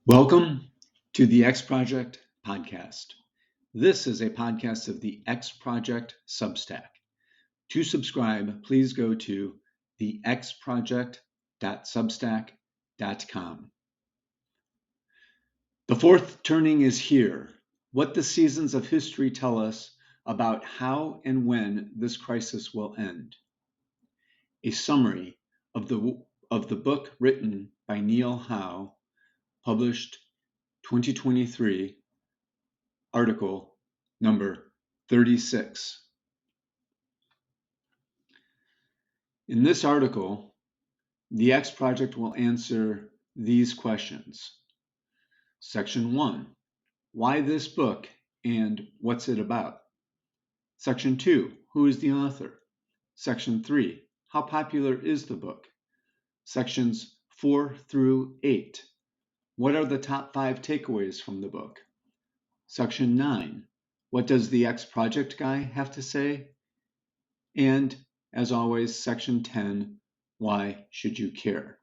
Welcome to the X Project podcast. This is a podcast of the X Project Substack. To subscribe, please go to thexproject.substack.com. The fourth turning is here. What the seasons of history tell us about how and when this crisis will end. A summary of the book written by Neil Howe, published 2023, article number 36. In this article, the X Project will answer these questions. Section 1, why this book and what's it about? Section 2, who is the author? Section 3, how popular is the book? Sections 4 through 8, what are the top 5 takeaways from the book? Section 9, what does the X Project guy have to say? And, as always, Section 10, why should you care?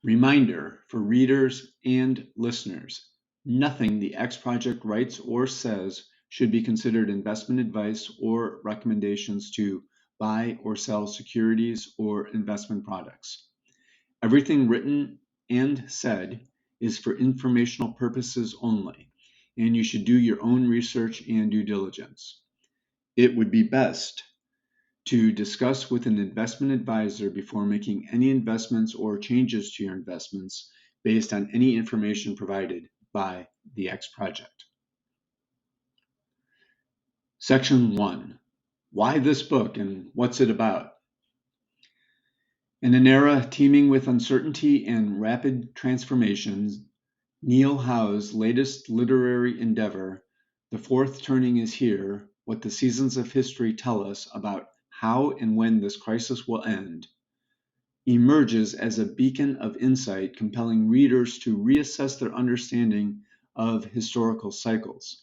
Reminder for readers and listeners, nothing the X Project writes or says should be considered investment advice or recommendations to buy or sell securities or investment products. Everything written and said is for informational purposes only, and you should do your own research and due diligence. It would be best to discuss with an investment advisor before making any investments or changes to your investments based on any information provided by the X Project. Section 1, why this book and what's it about? In an era teeming with uncertainty and rapid transformations, Neil Howe's latest literary endeavor, The Fourth Turning is Here, What the Seasons of History Tell Us About How and When This Crisis Will End, emerges as a beacon of insight compelling readers to reassess their understanding of historical cycles.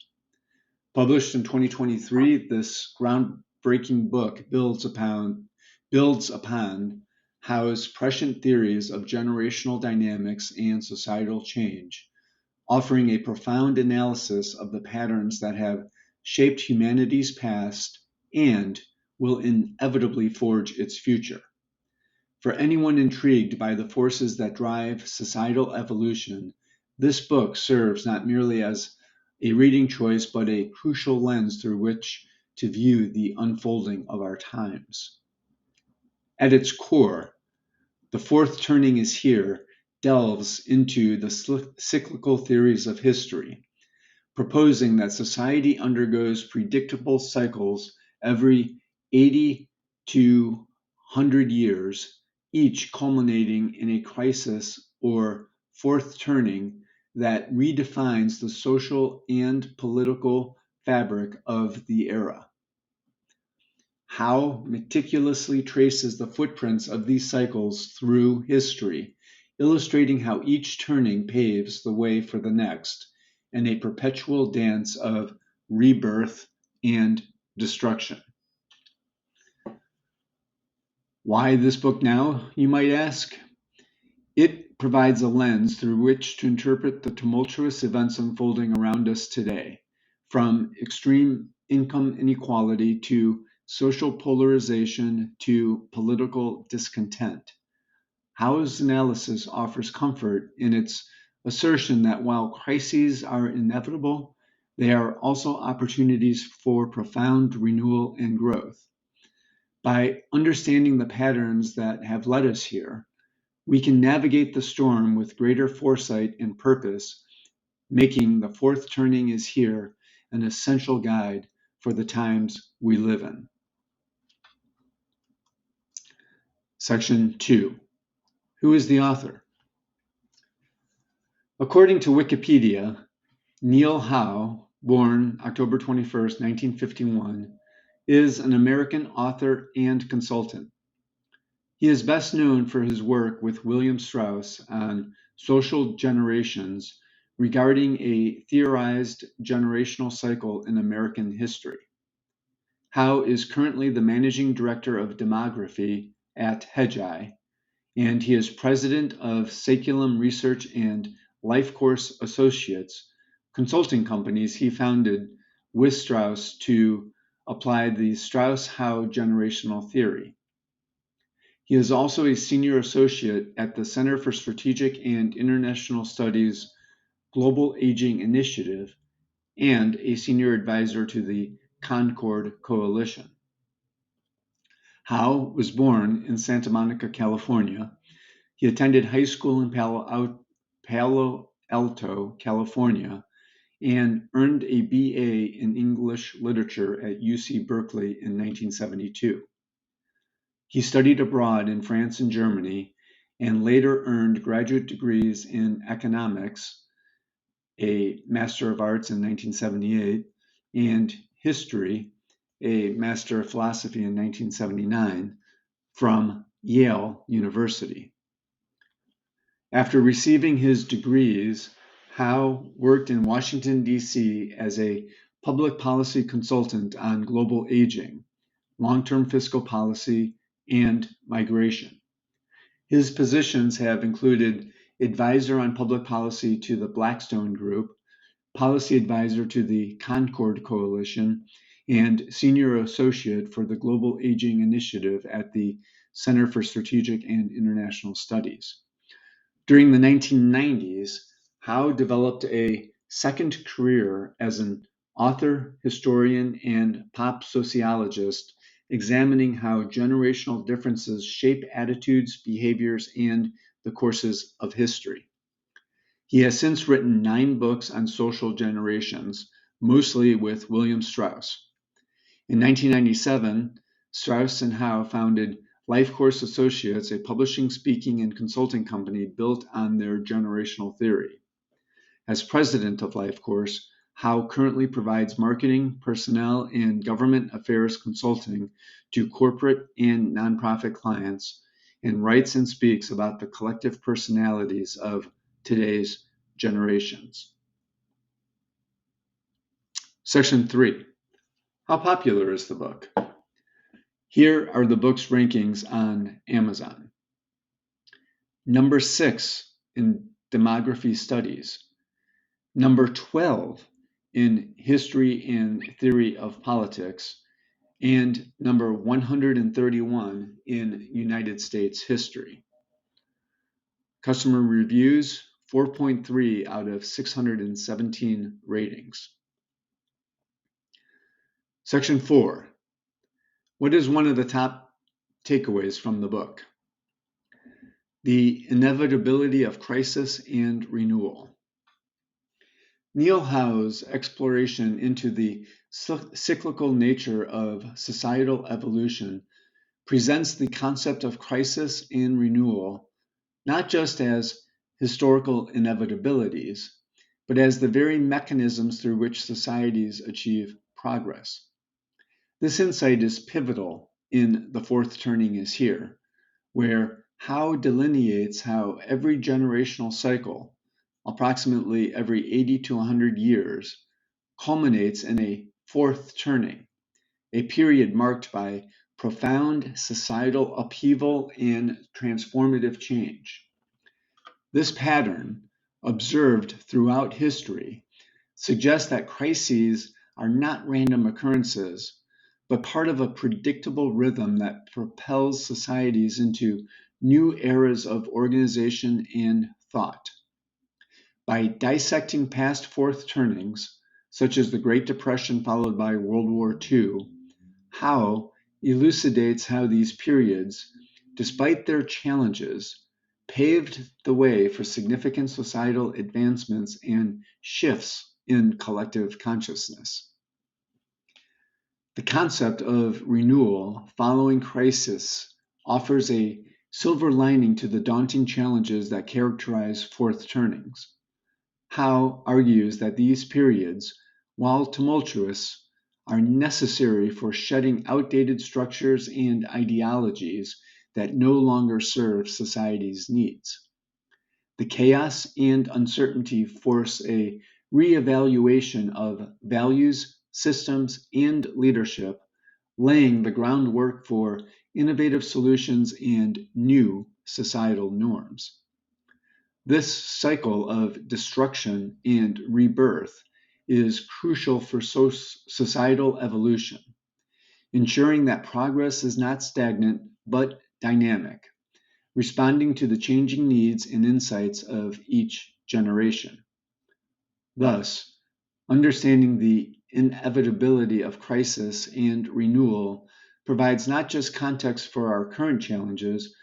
Published in 2023, this groundbreaking book builds upon Howe's prescient theories of generational dynamics and societal change, offering a profound analysis of the patterns that have shaped humanity's past and will inevitably forge its future. For anyone intrigued by the forces that drive societal evolution, this book serves not merely as a reading choice, but a crucial lens through which to view the unfolding of our times. At its core, The Fourth Turning is Here delves into the cyclical theories of history, proposing that society undergoes predictable cycles every 80 to 100 years, each culminating in a crisis or fourth turning that redefines the social and political fabric of the era. Howe meticulously traces the footprints of these cycles through history, illustrating how each turning paves the way for the next, in a perpetual dance of rebirth and destruction. Why this book now, you might ask? It provides a lens through which to interpret the tumultuous events unfolding around us today, from extreme income inequality to social polarization to political discontent. Howe's analysis offers comfort in its assertion that while crises are inevitable, they are also opportunities for profound renewal and growth. By understanding the patterns that have led us here, we can navigate the storm with greater foresight and purpose, making The Fourth Turning is Here an essential guide for the times we live in. Section 2. Who is the author? According to Wikipedia, Neil Howe, born October 21st, 1951, is an American author and consultant. He is best known for his work with William Strauss on social generations regarding a theorized generational cycle in American history. Howe is currently the managing director of demography at Hedgeye, and he is president of Saculum Research and Life Course Associates, consulting companies he founded with Strauss to apply the Strauss-Howe generational theory. He is also a senior associate at the Center for Strategic and International Studies Global Aging Initiative and a senior advisor to the Concord Coalition. Howe was born in Santa Monica, California. He attended high school in Palo Alto, California, and earned a BA in English Literature at UC Berkeley in 1972. He studied abroad in France and Germany, and later earned graduate degrees in economics, a Master of Arts in 1978, and history, a Master of Philosophy in 1979, from Yale University. After receiving his degrees, Howe worked in Washington, D.C. as a public policy consultant on global aging, long-term fiscal policy, and migration. His positions have included advisor on public policy to the Blackstone Group, policy advisor to the Concord Coalition, and senior associate for the Global Aging Initiative at the Center for Strategic and International Studies. During the 1990s, Howe developed a second career as an author, historian, and pop sociologist, examining how generational differences shape attitudes, behaviors, and the courses of history. He has since written 9 books on social generations, mostly with William Strauss. In 1997, Strauss and Howe founded Life Course Associates, a publishing, speaking, and consulting company built on their generational theory. As president of Life Course, Howe currently provides marketing, personnel, and government affairs consulting to corporate and nonprofit clients, and writes and speaks about the collective personalities of today's generations. Section 3. How popular is the book? Here are the book's rankings on Amazon. Number 6 in demography studies. Number 12 in history and theory of politics. And number 131 in United States history. Customer reviews, 4.3 out of 617 ratings. Section 4. What is one of the top takeaways from the book? The inevitability of crisis and renewal. Neil Howe's exploration into the cyclical nature of societal evolution presents the concept of crisis and renewal not just as historical inevitabilities, but as the very mechanisms through which societies achieve progress. This insight is pivotal in The Fourth Turning is Here, where Howe delineates how every generational cycle, approximately every 80 to 100 years, culminates in a fourth turning, a period marked by profound societal upheaval and transformative change. This pattern, observed throughout history, suggests that crises are not random occurrences, but part of a predictable rhythm that propels societies into new eras of organization and thought. By dissecting past fourth turnings, such as the Great Depression followed by World War II, Howe elucidates how these periods, despite their challenges, paved the way for significant societal advancements and shifts in collective consciousness. The concept of renewal following crisis offers a silver lining to the daunting challenges that characterize fourth turnings. Howe argues that these periods, while tumultuous, are necessary for shedding outdated structures and ideologies that no longer serve society's needs. The chaos and uncertainty force a reevaluation of values, systems, and leadership, laying the groundwork for innovative solutions and new societal norms. This cycle of destruction and rebirth is crucial for societal evolution, ensuring that progress is not stagnant but dynamic, responding to the changing needs and insights of each generation. Thus, understanding the inevitability of crisis and renewal provides not just context for our current challenges,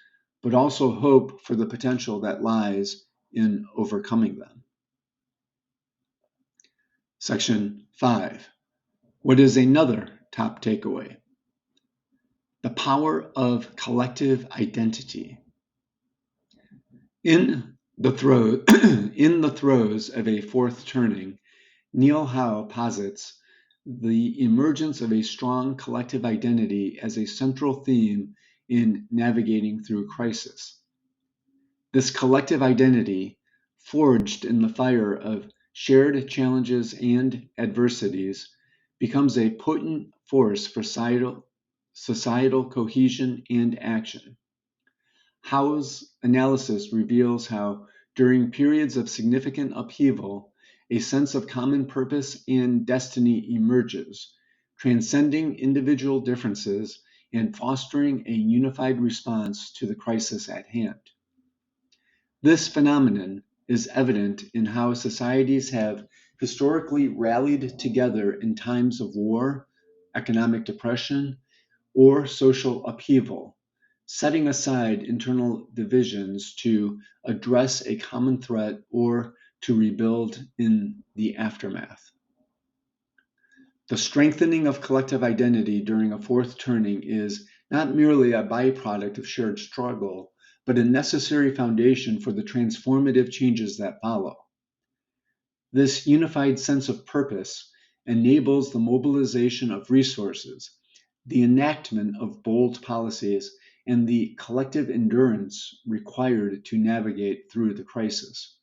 but also hope for the potential that lies in overcoming them. Section 5. What is another top takeaway? The power of collective identity. In the throes of a fourth turning, Neil Howe posits the emergence of a strong collective identity as a central theme in navigating through crisis. This collective identity, forged in the fire of shared challenges and adversities, becomes a potent force for societal cohesion and action. Howe's analysis reveals how, during periods of significant upheaval, a sense of common purpose and destiny emerges, transcending individual differences and fostering a unified response to the crisis at hand. This phenomenon is evident in how societies have historically rallied together in times of war, economic depression, or social upheaval, setting aside internal divisions to address a common threat or to rebuild in the aftermath. The strengthening of collective identity during a fourth turning is not merely a byproduct of shared struggle, but a necessary foundation for the transformative changes that follow. This unified sense of purpose enables the mobilization of resources, the enactment of bold policies, and the collective endurance required to navigate through the crisis.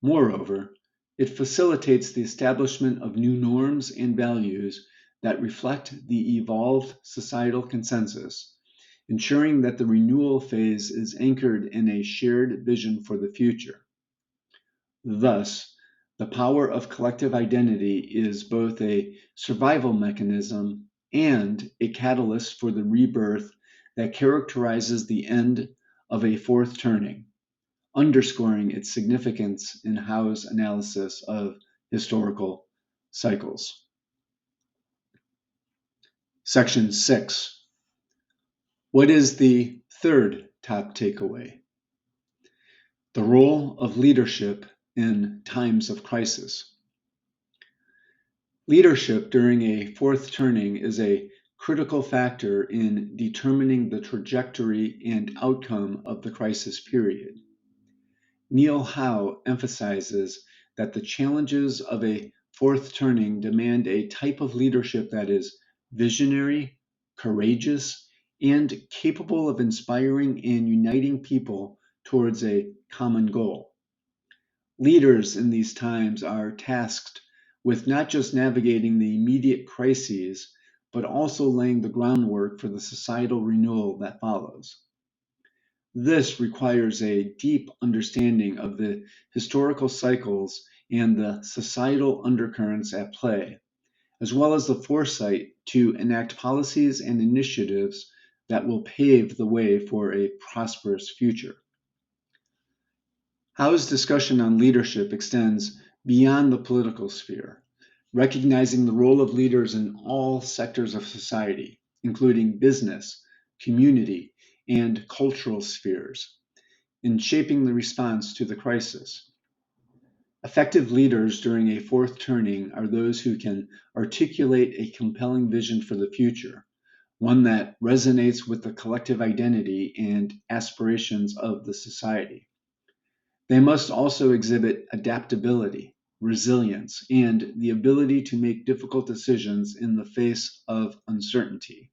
Moreover, it facilitates the establishment of new norms and values that reflect the evolved societal consensus, ensuring that the renewal phase is anchored in a shared vision for the future. Thus, the power of collective identity is both a survival mechanism and a catalyst for the rebirth that characterizes the end of a fourth turning, underscoring its significance in Howe's analysis of historical cycles. Section 6. What is the third top takeaway? The role of leadership in times of crisis. Leadership during a fourth turning is a critical factor in determining the trajectory and outcome of the crisis period. Neil Howe emphasizes that the challenges of a fourth turning demand a type of leadership that is visionary, courageous, and capable of inspiring and uniting people towards a common goal. Leaders in these times are tasked with not just navigating the immediate crises, but also laying the groundwork for the societal renewal that follows. This requires a deep understanding of the historical cycles and the societal undercurrents at play, as well as the foresight to enact policies and initiatives that will pave the way for a prosperous future. Howe's discussion on leadership extends beyond the political sphere, recognizing the role of leaders in all sectors of society, including business, community, and cultural spheres, in shaping the response to the crisis. Effective leaders during a fourth turning are those who can articulate a compelling vision for the future, one that resonates with the collective identity and aspirations of the society. They must also exhibit adaptability, resilience, and the ability to make difficult decisions in the face of uncertainty.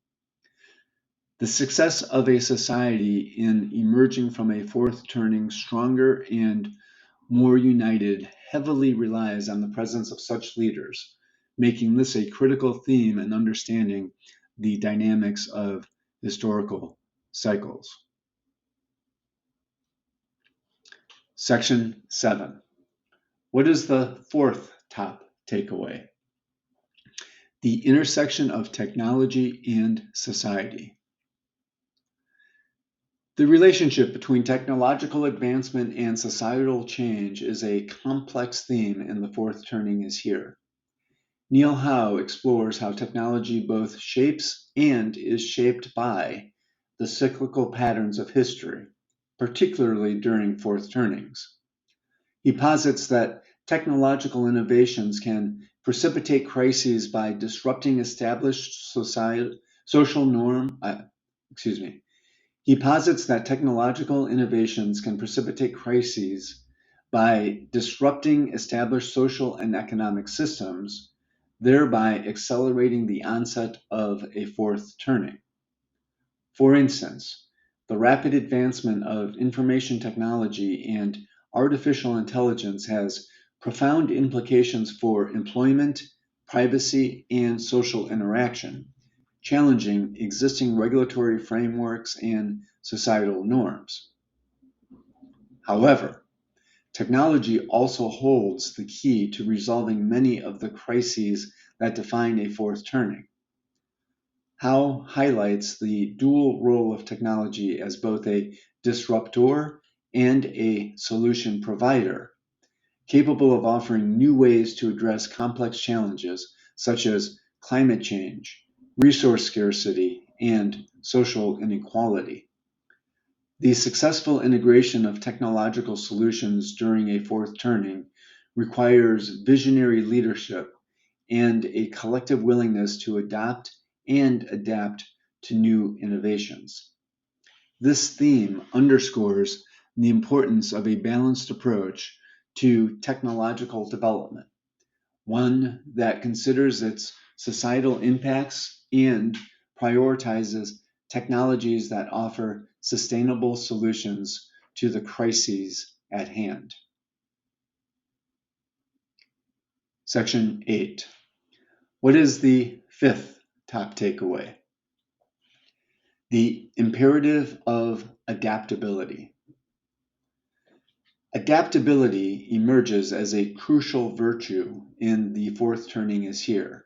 The success of a society in emerging from a fourth turning stronger and more united heavily relies on the presence of such leaders, making this a critical theme in understanding the dynamics of historical cycles. Section 7. What is the fourth top takeaway? The intersection of technology and society. The relationship between technological advancement and societal change is a complex theme in The Fourth Turning is Here. Neil Howe explores how technology both shapes and is shaped by the cyclical patterns of history, particularly during fourth turnings. He posits that technological innovations can precipitate crises by disrupting established social norm. He posits that technological innovations can precipitate crises by disrupting established social and economic systems, thereby accelerating the onset of a fourth turning. For instance, the rapid advancement of information technology and artificial intelligence has profound implications for employment, privacy, and social interaction, challenging existing regulatory frameworks and societal norms. However, technology also holds the key to resolving many of the crises that define a fourth turning. Howe highlights the dual role of technology as both a disruptor and a solution provider, capable of offering new ways to address complex challenges such as climate change, resource scarcity, and social inequality. The successful integration of technological solutions during a fourth turning requires visionary leadership and a collective willingness to adopt and adapt to new innovations. This theme underscores the importance of a balanced approach to technological development, one that considers its societal impacts and prioritizes technologies that offer sustainable solutions to the crises at hand. Section 8. What is the fifth top takeaway? The imperative of adaptability. Adaptability emerges as a crucial virtue in The Fourth Turning is Here,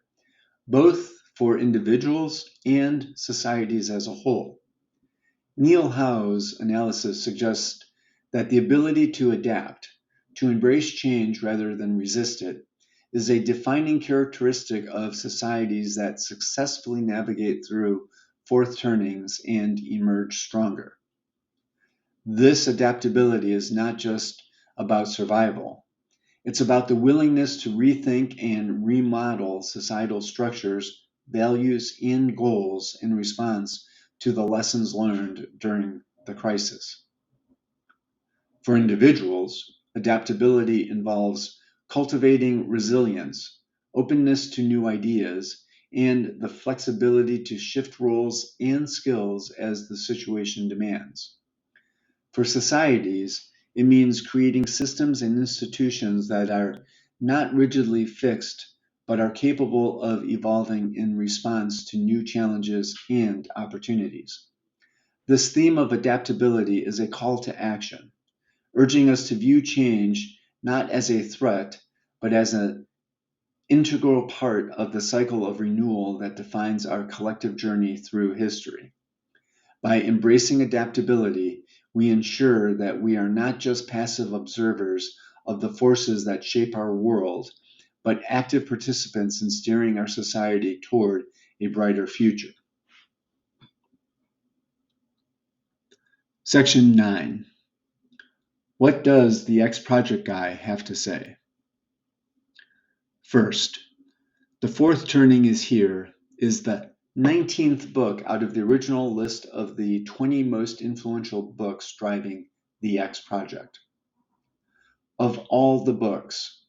both for individuals and societies as a whole. Neil Howe's analysis suggests that the ability to adapt, to embrace change rather than resist it, is a defining characteristic of societies that successfully navigate through fourth turnings and emerge stronger. This adaptability is not just about survival. It's about the willingness to rethink and remodel societal structures, values, and goals in response to the lessons learned during the crisis. For individuals, adaptability involves cultivating resilience, openness to new ideas, and the flexibility to shift roles and skills as the situation demands. For societies, it means creating systems and institutions that are not rigidly fixed, but are capable of evolving in response to new challenges and opportunities. This theme of adaptability is a call to action, urging us to view change not as a threat, but as an integral part of the cycle of renewal that defines our collective journey through history. By embracing adaptability, we ensure that we are not just passive observers of the forces that shape our world, but active participants in steering our society toward a brighter future. Section 9. What does the X Project Guy have to say? First, The Fourth Turning is Here is the 19th book out of the original list of the 20 most influential books driving the X Project. Of all the books,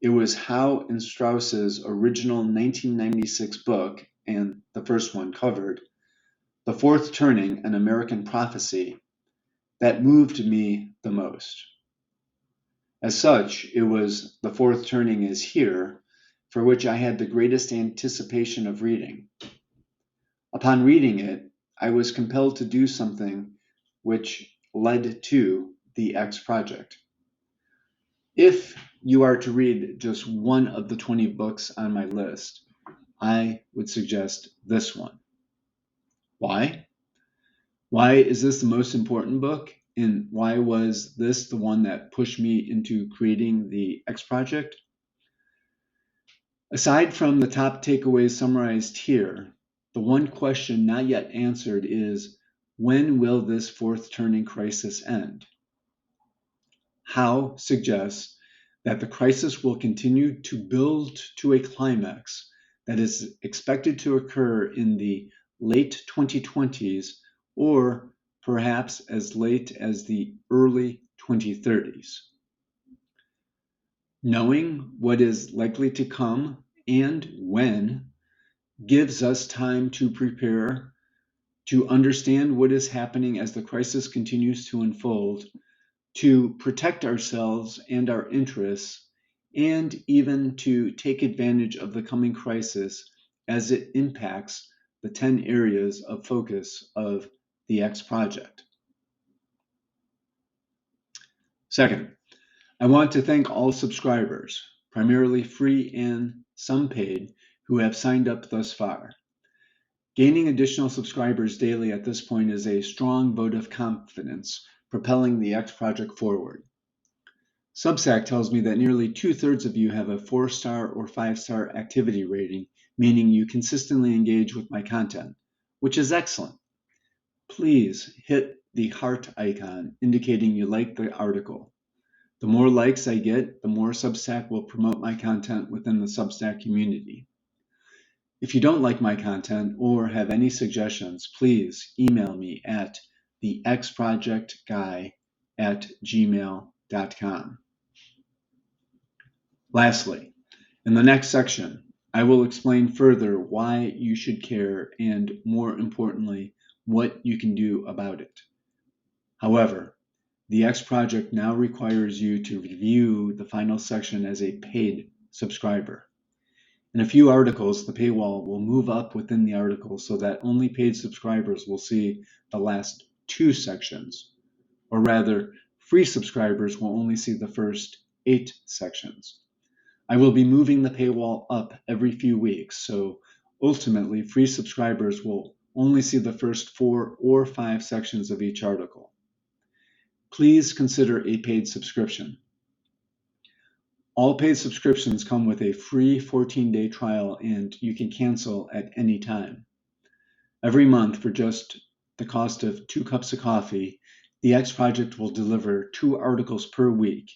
it was Howe and Strauss's original 1996 book, and the first one covered, The Fourth Turning, An American Prophecy, that moved me the most. As such, it was The Fourth Turning is Here, for which I had the greatest anticipation of reading. Upon reading it, I was compelled to do something which led to the X Project. If you are to read just one of the 20 books on my list, I would suggest this one. Why? Why is this the most important book? And why was this the one that pushed me into creating the X Project? Aside from the top takeaways summarized here, the one question not yet answered is, when will this fourth turning crisis end? How suggests that the crisis will continue to build to a climax that is expected to occur in the late 2020s or perhaps as late as the early 2030s. Knowing what is likely to come and when gives us time to prepare, to understand what is happening as the crisis continues to unfold, to protect ourselves and our interests, and even to take advantage of the coming crisis as it impacts the 10 areas of focus of the X Project. Second, I want to thank all subscribers, primarily free and some paid, who have signed up thus far. Gaining additional subscribers daily at this point is a strong vote of confidence, propelling the X Project forward. Substack tells me that nearly 2/3 of you have a 4-star or 5-star activity rating, meaning you consistently engage with my content, which is excellent. Please hit the heart icon indicating you like the article. The more likes I get, the more Substack will promote my content within the Substack community. If you don't like my content or have any suggestions, please email me at thexprojectguy@gmail.com. Lastly, in the next section, I will explain further why you should care and, more importantly, what you can do about it. However, the X Project now requires you to review the final section as a paid subscriber. In a few articles, the paywall will move up within the article so that only paid subscribers will see the last 2 sections, or rather, free subscribers will only see the first 8 sections. I will be moving the paywall up every few weeks, so ultimately free subscribers will only see the first 4 or 5 sections of each article. Please consider a paid subscription. All paid subscriptions come with a free 14-day trial and you can cancel at any time. Every month, for just the cost of 2 cups of coffee, the X Project will deliver 2 articles per week,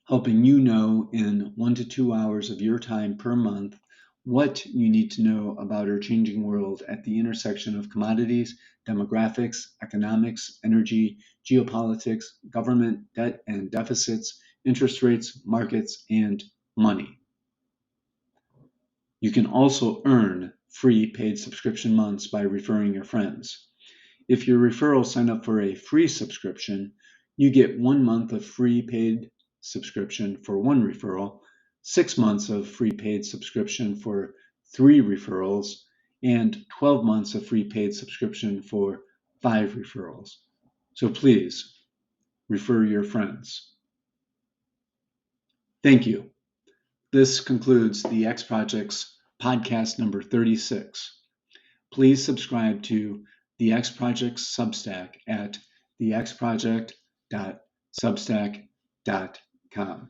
helping you know in 1 to 2 hours of your time per month what you need to know about our changing world at the intersection of commodities, demographics, economics, energy, geopolitics, government, debt and deficits, interest rates, markets, and money. You can also earn free paid subscription months by referring your friends. If your referrals sign up for a free subscription, you get 1 month of free paid subscription for 1 referral, 6 months of free paid subscription for 3 referrals, and 12 months of free paid subscription for 5 referrals. So please, refer your friends. Thank you. This concludes the X Project's podcast number 36. Please subscribe to the X Project's Substack at thexproject.substack.com.